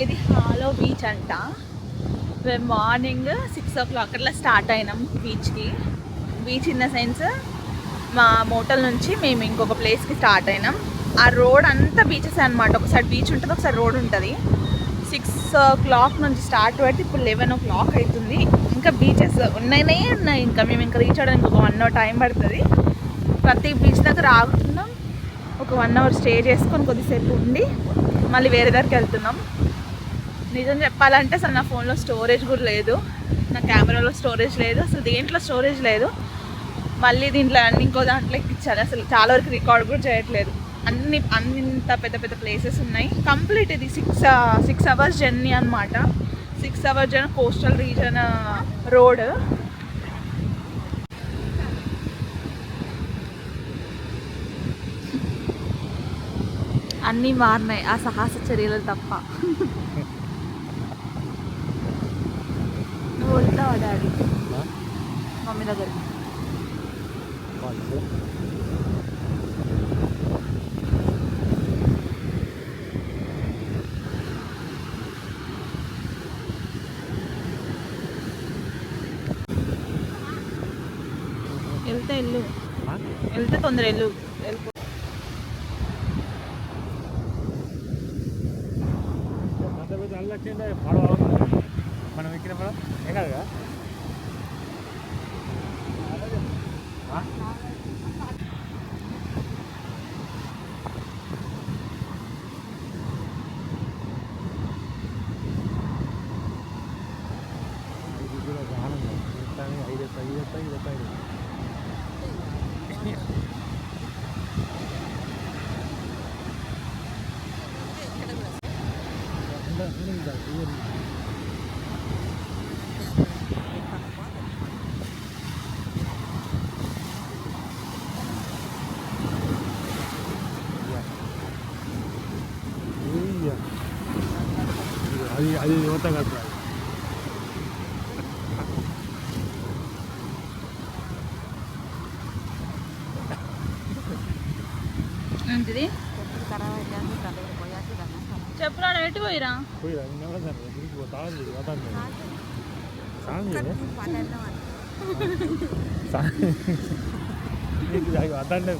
ఇది hollow beach అంట. మేము మార్నింగ్ 6 o'clock అట్లా స్టార్ట్ అయినాం బీచ్కి. బీచ్ ఇన్ ద సెన్స్ మా మోటల్ నుంచి మేము ఇంకొక ప్లేస్కి స్టార్ట్ అయినాం. ఆ రోడ్ అంతా బీచెస్ అనమాట. ఒకసారి బీచ్ ఉంటుంది, ఒకసారి రోడ్ ఉంటుంది. 6 o'clock నుంచి స్టార్ట్ పెడితే ఇప్పుడు 11 o'clock అవుతుంది. ఇంకా బీచెస్ ఉన్నాయి. ఇంకా మేము ఇంకా రీచ్ అవ్వడానికి ఒక 1 hour టైం పడుతుంది. ప్రతి బీచ్ దగ్గర ఆగుతున్నాం. ఒక 1 hour స్టే చేసుకొని కొద్దిసేపు ఉండి మళ్ళీ వేరే దగ్గరికి వెళ్తున్నాం. నిజం చెప్పాలంటే అసలు నా ఫోన్లో స్టోరేజ్ కూడా లేదు, నా కెమెరాలో స్టోరేజ్ లేదు, అసలు దేంట్లో స్టోరేజ్ లేదు. మళ్ళీ దీంట్లో ఇంకో దాంట్లో ఎక్కించాలి. అసలు చాలా వరకు రికార్డ్ కూడా చేయట్లేదు. అంత పెద్ద పెద్ద ప్లేసెస్ ఉన్నాయి. కంప్లీట్ ఇది 6 hours జర్నీ అనమాట. 6 hours journey coastal reason road. అన్నీ మారినాయి ఆ సాహస చర్యలు తప్ప. నువ్వు వెళ్తావా డాడీ మమ్మీ దగ్గరికి? వెళ్తే తొందర వెళ్ళిపో. మనం ఎక్కిన పడవ ఏం కాదుగా. అది యువత కదా. ఏంటిది చెప్పురా, ఎటు పోయిరా? అదండి